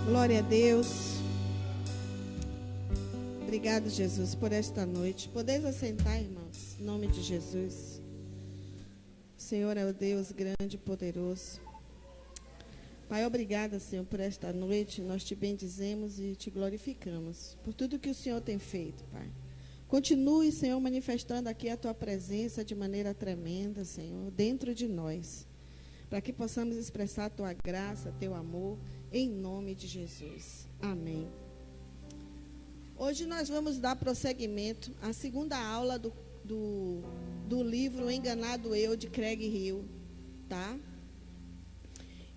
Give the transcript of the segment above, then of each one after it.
Glória a Deus. Obrigado, Jesus, por esta noite. Podeis assentar, irmãos, em nome de Jesus. O Senhor é o Deus grande e poderoso. Pai, obrigada, Senhor, por esta noite. Nós te bendizemos e te glorificamos por tudo que o Senhor tem feito, Pai. Continue, Senhor, manifestando aqui a tua presença de maneira tremenda, Senhor, dentro de nós, para que possamos expressar a tua graça, teu amor, em nome de Jesus. Amém. Hoje nós vamos dar prosseguimento à segunda aula do livro Enganado Eu, de Craig Hill, tá?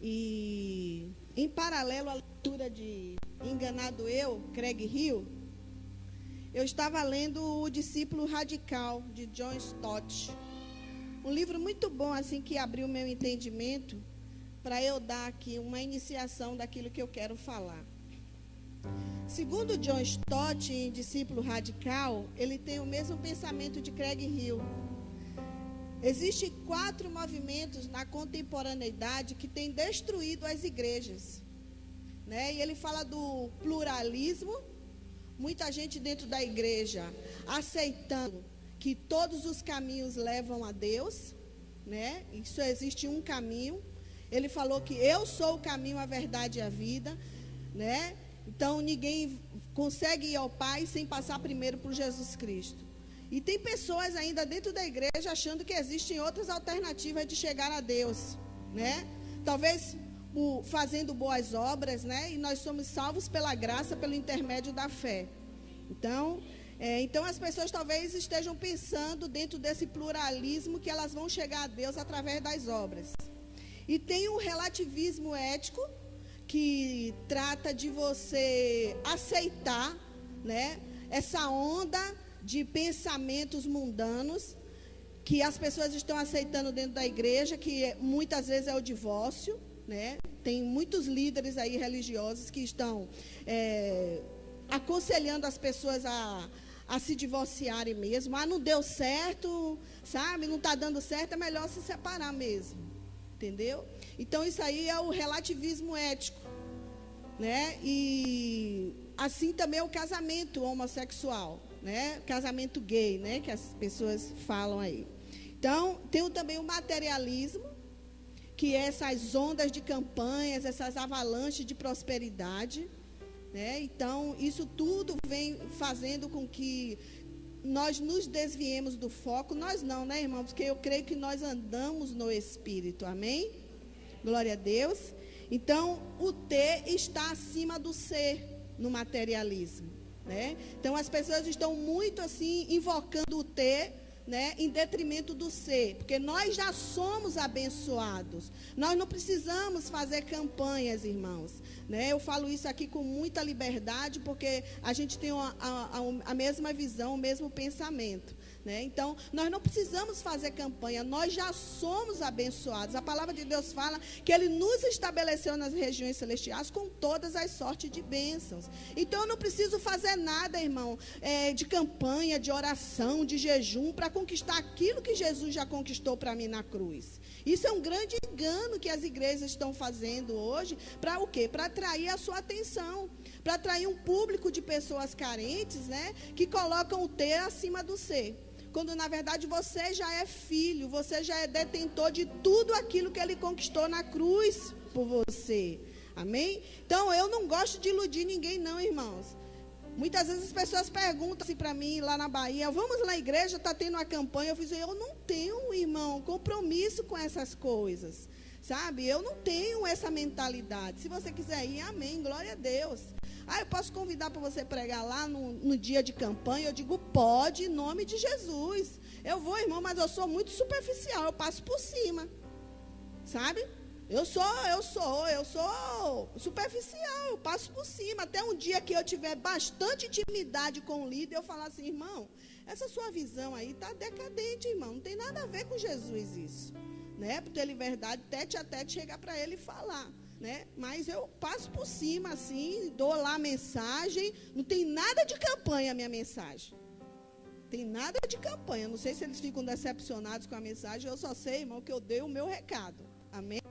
E em paralelo à leitura de Enganado Eu, Craig Hill, eu estava lendo O Discípulo Radical, de John Stott. Um livro muito bom, assim, que abriu meu entendimento para eu dar aqui uma iniciação daquilo que eu quero falar. Segundo John Stott, em Discípulo Radical, ele tem o mesmo pensamento de Craig Hill. Existem 4 movimentos na contemporaneidade que têm destruído as igrejas, né? E ele fala do pluralismo, muita gente dentro da igreja aceitando que todos os caminhos levam a Deus, né? E só existe um caminho. Ele falou que eu sou o caminho, a verdade e a vida, né? Então ninguém consegue ir ao Pai sem passar primeiro por Jesus Cristo. E tem pessoas ainda dentro da igreja achando que existem outras alternativas de chegar a Deus, né? Talvez fazendo boas obras, né? E nós somos salvos pela graça, pelo intermédio da fé. Então as pessoas talvez estejam pensando dentro desse pluralismo que elas vão chegar a Deus através das obras. E tem um relativismo ético que trata de você aceitar, né, essa onda de pensamentos mundanos que as pessoas estão aceitando dentro da igreja, que muitas vezes é o divórcio, né? Tem muitos líderes aí religiosos que estão aconselhando as pessoas a se divorciarem mesmo. Não deu certo, sabe? Não está dando certo, é melhor se separar mesmo. Entendeu? Então, isso aí é o relativismo ético, né? E assim também é o casamento homossexual, né? Casamento gay, né? Que as pessoas falam aí. Então, tem também o materialismo, que é essas ondas de campanhas, essas avalanches de prosperidade, né? Então, isso tudo vem fazendo com que nós nos desviemos do foco. Nós não, né, irmãos? Porque eu creio que nós andamos no Espírito, amém? Glória a Deus. Então, o ter está acima do ser no materialismo, né? Então, as pessoas estão muito assim, invocando o ter, né, em detrimento do ser, porque nós já somos abençoados. Nós não precisamos fazer campanhas, irmãos, né? Eu falo isso aqui com muita liberdade, porque a gente tem a mesma visão, o mesmo pensamento, né? Então, nós não precisamos fazer campanha, nós já somos abençoados. A palavra de Deus fala que Ele nos estabeleceu nas regiões celestiais com todas as sortes de bênçãos. Então, eu não preciso fazer nada, irmão, de campanha, de oração, de jejum, para conquistar aquilo que Jesus já conquistou para mim na cruz. Isso é um grande engano que as igrejas estão fazendo hoje. Para o quê? Para atrair a sua atenção, para atrair um público de pessoas carentes, né, que colocam o ter acima do ser. Quando na verdade você já é filho, você já é detentor de tudo aquilo que Ele conquistou na cruz por você. Amém? Então eu não gosto de iludir ninguém não, irmãos. Muitas vezes as pessoas perguntam assim para mim, lá na Bahia, vamos lá na igreja, está tendo uma campanha. Eu não tenho, irmão, compromisso com essas coisas, sabe? Eu não tenho essa mentalidade. Se você quiser ir, amém, glória a Deus. Eu posso convidar para você pregar lá no dia de campanha? Eu digo, pode, em nome de Jesus. Eu vou, irmão, mas eu sou muito superficial, eu passo por cima, sabe? Eu sou superficial, eu passo por cima. Até um dia que eu tiver bastante intimidade com o líder, eu falar assim, irmão, essa sua visão aí está decadente, irmão. Não tem nada a ver com Jesus isso, né? Por ter liberdade, tete a tete, chegar para ele e falar, né? Mas eu passo por cima assim, dou lá a mensagem. Não tem nada de campanha a minha mensagem. Tem nada de campanha. Não sei se eles ficam decepcionados com a mensagem. Eu só sei, irmão, que eu dei o meu recado. Amém?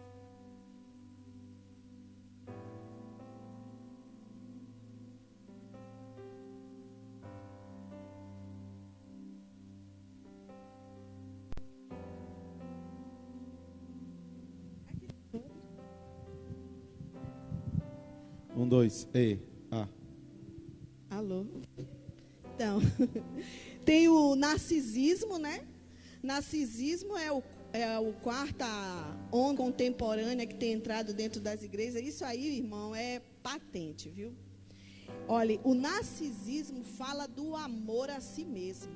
Um, dois, A. Alô? Então, tem o narcisismo, né? Narcisismo é o quarta onda contemporânea que tem entrado dentro das igrejas. Isso aí, irmão, é patente, viu? Olha, o narcisismo fala do amor a si mesmo.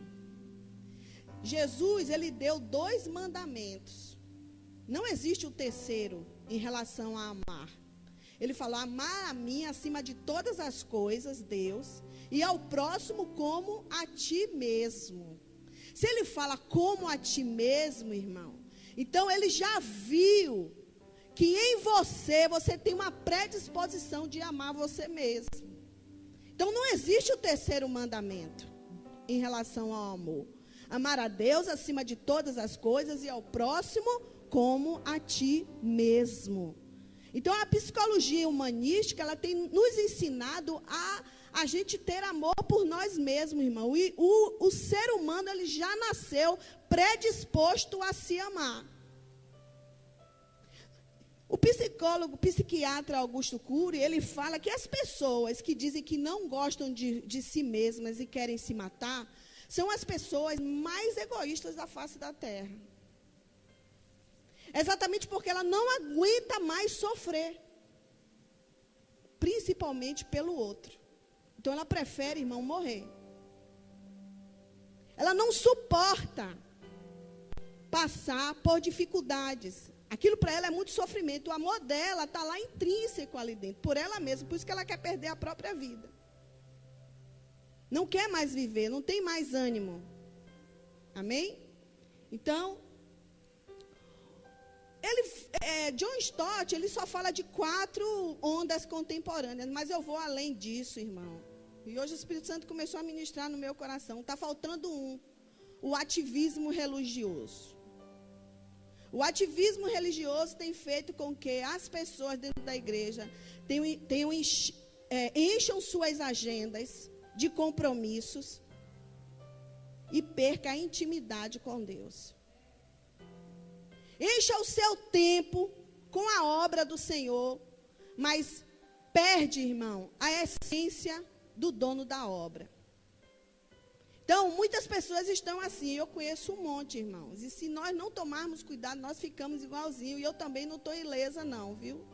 Jesus, ele deu 2 mandamentos. Não existe o terceiro em relação a amar. Ele falou: amar a mim acima de todas as coisas, Deus, e ao próximo como a ti mesmo. Se ele fala como a ti mesmo, irmão, então ele já viu que em você tem uma predisposição de amar você mesmo. Então não existe o terceiro mandamento em relação ao amor. Amar a Deus acima de todas as coisas e ao próximo como a ti mesmo. Então a psicologia humanística, ela tem nos ensinado a gente ter amor por nós mesmos, irmão. E o ser humano, ele já nasceu predisposto a se amar. O psiquiatra Augusto Cury, ele fala que as pessoas que dizem que não gostam de si mesmas e querem se matar, são as pessoas mais egoístas da face da terra. Exatamente porque ela não aguenta mais sofrer, principalmente pelo outro. Então ela prefere, irmão, morrer. Ela não suporta passar por dificuldades. Aquilo para ela é muito sofrimento. O amor dela está lá intrínseco ali dentro, por ela mesma. Por isso que ela quer perder a própria vida. Não quer mais viver, não tem mais ânimo. Amém? Então, John Stott, ele só fala de 4 ondas contemporâneas, mas eu vou além disso, irmão. E hoje o Espírito Santo começou a ministrar no meu coração. Está faltando o ativismo religioso. O ativismo religioso tem feito com que as pessoas dentro da igreja encham suas agendas de compromissos e perca a intimidade com Deus. Encha o seu tempo com a obra do Senhor, mas perde, irmão, a essência do dono da obra. Então, muitas pessoas estão assim. Eu conheço um monte, irmãos. E se nós não tomarmos cuidado, nós ficamos igualzinho. E eu também não estou ilesa, não, viu?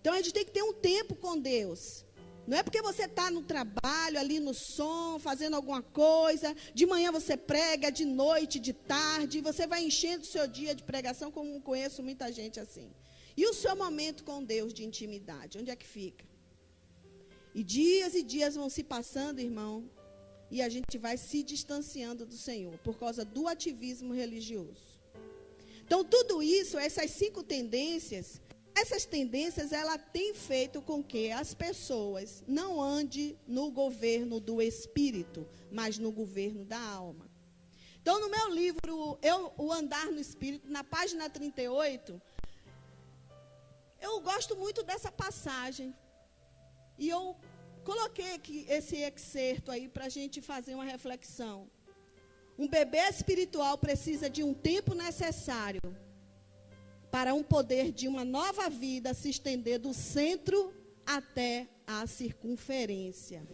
Então, a gente tem que ter um tempo com Deus. Não é porque você está no trabalho, ali no som, fazendo alguma coisa. De manhã você prega, de noite, de tarde. Você vai enchendo o seu dia de pregação, como conheço muita gente assim. E o seu momento com Deus de intimidade, onde é que fica? E dias vão se passando, irmão. E a gente vai se distanciando do Senhor, por causa do ativismo religioso. Então, tudo isso, essas 5 tendências, ela tem feito com que as pessoas não andem no governo do Espírito, mas no governo da alma. Então, no meu livro, O Andar no Espírito, na página 38, eu gosto muito dessa passagem. E eu coloquei aqui esse excerto aí para a gente fazer uma reflexão. Um bebê espiritual precisa de um tempo necessário para um poder de uma nova vida se estender do centro até a circunferência.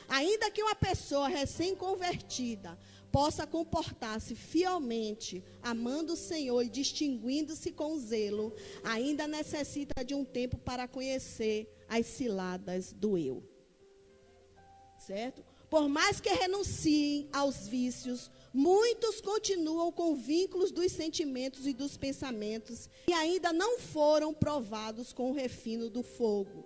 Ainda que uma pessoa recém-convertida possa comportar-se fielmente, amando o Senhor e distinguindo-se com zelo, ainda necessita de um tempo para conhecer as ciladas do eu. Certo? Por mais que renunciem aos vícios, muitos continuam com vínculos dos sentimentos e dos pensamentos e ainda não foram provados com o refino do fogo.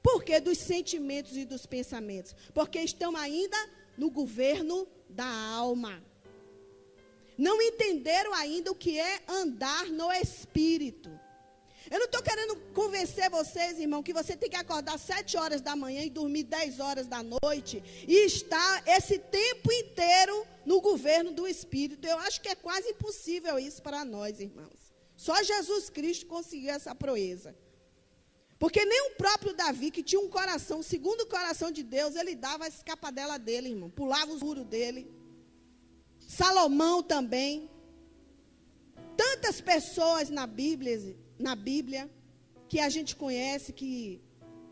Por que dos sentimentos e dos pensamentos? Porque estão ainda no governo da alma. Não entenderam ainda o que é andar no Espírito. Eu não estou querendo convencer vocês, irmão, que você tem que acordar 7 horas da manhã e dormir 10 horas da noite e estar esse tempo inteiro no governo do Espírito. Eu acho que é quase impossível isso para nós, irmãos. Só Jesus Cristo conseguiu essa proeza. Porque nem o próprio Davi, que tinha um coração, segundo o coração de Deus, ele dava a escapadela dele, irmão. Pulava os muros dele. Salomão também. Tantas pessoas na Bíblia que a gente conhece, que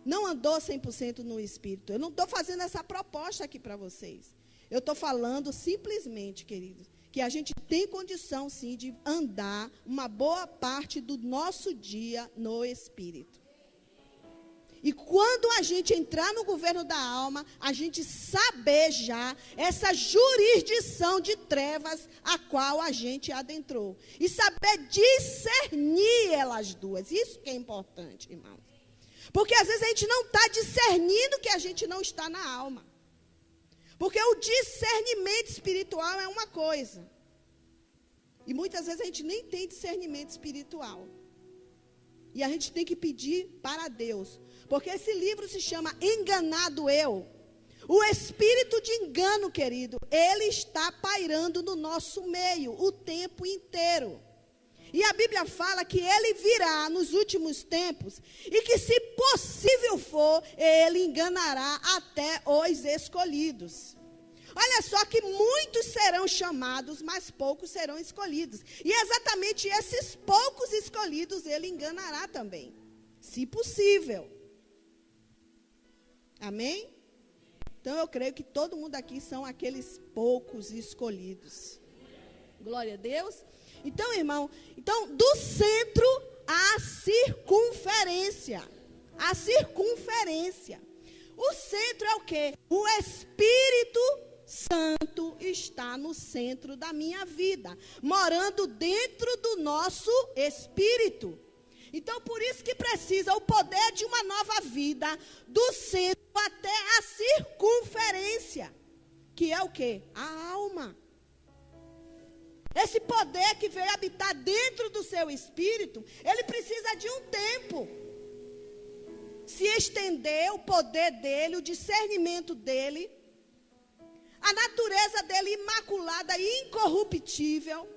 não andou 100% no Espírito. Eu não estou fazendo essa proposta aqui para vocês. Eu estou falando simplesmente, queridos, que a gente tem condição, sim, de andar uma boa parte do nosso dia no Espírito. E quando a gente entrar no governo da alma, a gente saber já essa jurisdição de trevas a qual a gente adentrou. E saber discernir elas duas. Isso que é importante, irmãos. Porque às vezes a gente não está discernindo que a gente não está na alma. Porque o discernimento espiritual é uma coisa. E muitas vezes a gente nem tem discernimento espiritual. E a gente tem que pedir para Deus. Porque esse livro se chama Enganado Eu. O espírito de engano, querido, ele está pairando no nosso meio o tempo inteiro. E a Bíblia fala que ele virá nos últimos tempos e que, se possível for, ele enganará até os escolhidos. Olha só que muitos serão chamados, mas poucos serão escolhidos. E exatamente esses poucos escolhidos ele enganará também, se possível. Amém? Então eu creio que todo mundo aqui são aqueles poucos escolhidos. Glória a Deus. Então, irmão, do centro à circunferência. A circunferência. O centro é o quê? O Espírito Santo está no centro da minha vida, morando dentro do nosso espírito. Então, por isso que precisa o poder de uma nova vida, do centro até a circunferência, que é o quê? A alma. Esse poder que veio habitar dentro do seu espírito, ele precisa de um tempo. Se estender o poder dele, o discernimento dele, a natureza dele imaculada e incorruptível,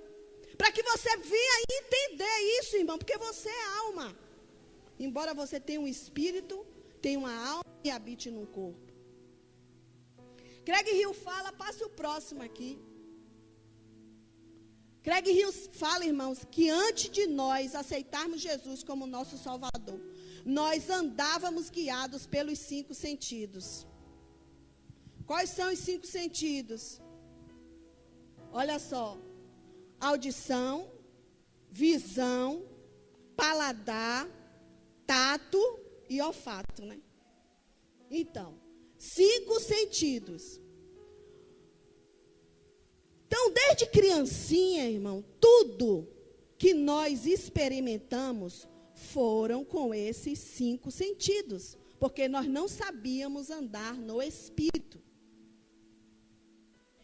para que você venha entender isso, irmão, porque você é alma. Embora você tenha um espírito, tenha uma alma e habite num corpo. Craig Hill fala, passe o próximo aqui. Craig Hill fala, irmãos, que antes de nós aceitarmos Jesus como nosso Salvador, nós andávamos guiados pelos 5 sentidos. Quais são os 5 sentidos? Olha só. Audição, visão, paladar, tato e olfato, né? Então, 5 sentidos. Então, desde criancinha, irmão, tudo que nós experimentamos foram com esses 5 sentidos, porque nós não sabíamos andar no Espírito.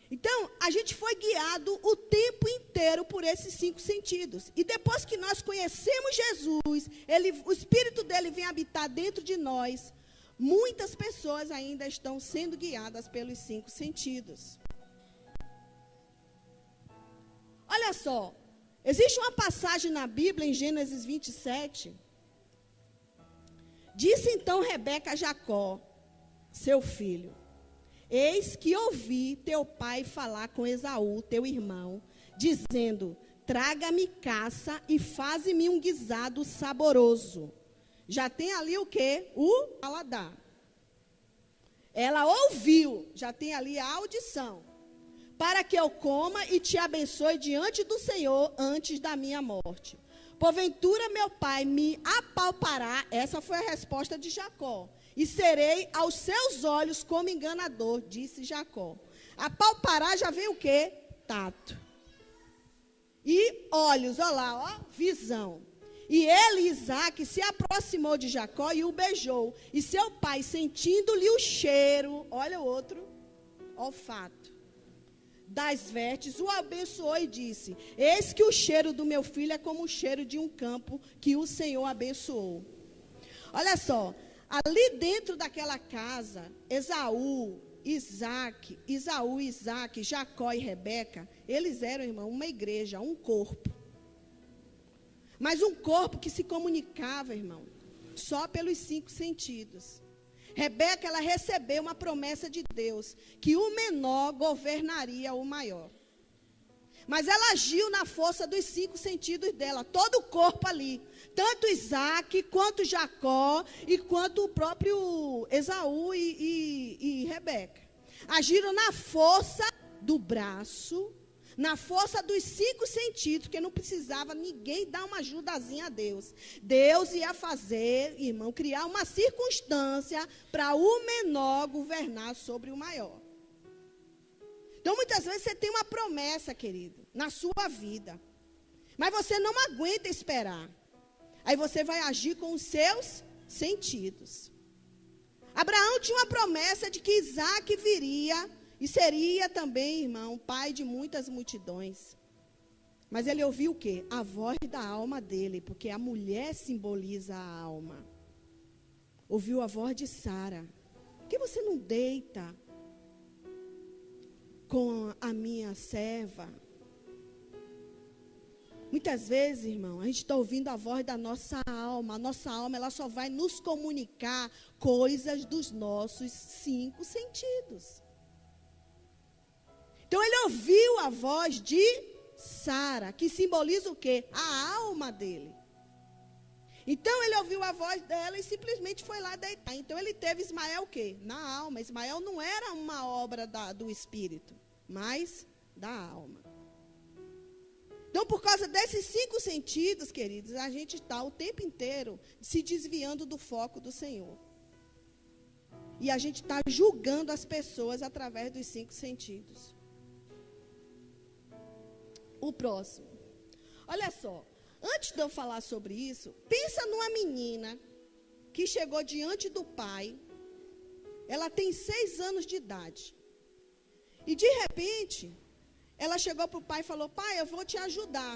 Então, a gente foi guiado o tempo inteiro por esses 5 sentidos. E depois que nós conhecemos Jesus, o Espírito dele vem habitar dentro de nós, muitas pessoas ainda estão sendo guiadas pelos 5 sentidos. Olha só, existe uma passagem na Bíblia, em Gênesis 27. Disse então Rebeca a Jacó, seu filho: eis que ouvi teu pai falar com Esaú, teu irmão, dizendo: traga-me caça e faze-me um guisado saboroso. Já tem ali o quê? O paladar. Ela ouviu, já tem ali a audição. Para que eu coma e te abençoe diante do Senhor antes da minha morte. Porventura meu pai me apalpará, essa foi a resposta de Jacó, e serei aos seus olhos como enganador, disse Jacó. Apalpará já vem o quê? Tato. E olhos, olha lá, ó, visão. E ele, Isaque, se aproximou de Jacó e o beijou. E seu pai, sentindo-lhe o cheiro, olha o outro, olfato das vestes, o abençoou e disse: eis que o cheiro do meu filho é como o cheiro de um campo que o Senhor abençoou. Olha só, ali dentro daquela casa, Esaú, Isaque, Jacó e Rebeca, eles eram, irmão, uma igreja, um corpo. Mas um corpo que se comunicava, irmão, só pelos 5 sentidos. Rebeca, ela recebeu uma promessa de Deus, que o menor governaria o maior. Mas ela agiu na força dos 5 sentidos dela, todo o corpo ali. Tanto Isaac, quanto Jacó, e quanto o próprio Esaú e Rebeca. Agiram na força do braço, na força dos 5 sentidos, porque não precisava ninguém dar uma ajudazinha a Deus. Deus ia fazer, irmão, criar uma circunstância para o menor governar sobre o maior. Então, muitas vezes você tem uma promessa, querido, na sua vida. Mas você não aguenta esperar. Aí você vai agir com os seus sentidos. Abraão tinha uma promessa de que Isaac viria e seria também, irmão, pai de muitas multidões. Mas ele ouviu o quê? A voz da alma dele, porque a mulher simboliza a alma. Ouviu a voz de Sara. Por que você não deita com a minha serva? Muitas vezes, irmão, a gente está ouvindo a voz da nossa alma. A nossa alma, ela só vai nos comunicar coisas dos nossos 5 sentidos. Então, ele ouviu a voz de Sara, que simboliza o quê? A alma dele. Então, ele ouviu a voz dela e simplesmente foi lá deitar. Então, ele teve Ismael o quê? Na alma. Ismael não era uma obra do espírito, mas da alma. Então, por causa desses 5 sentidos, queridos, a gente está o tempo inteiro se desviando do foco do Senhor. E a gente está julgando as pessoas através dos 5 sentidos. O próximo. Olha só, antes de eu falar sobre isso, pensa numa menina que chegou diante do pai. Ela tem 6 anos de idade. E de repente, ela chegou para o pai e falou: pai, eu vou te ajudar.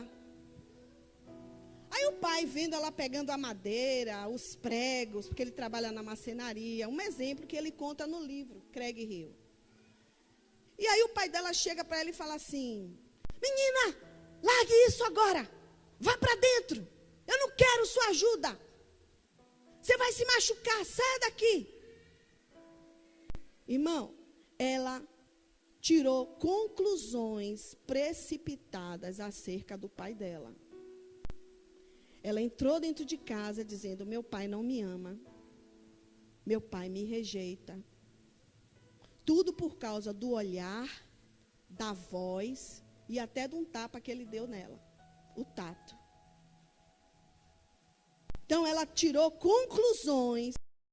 Aí o pai, vendo ela pegando a madeira, os pregos, porque ele trabalha na marcenaria, um exemplo que ele conta no livro, Craig Hill. E aí o pai dela chega para ela e fala assim: menina, largue isso agora, vá para dentro, eu não quero sua ajuda, você vai se machucar, sai daqui. Irmão, ela tirou conclusões precipitadas acerca do pai dela. Ela entrou dentro de casa dizendo: meu pai não me ama, meu pai me rejeita. Tudo por causa do olhar, da voz e até de um tapa que ele deu nela, o tato. Então ela tirou conclusões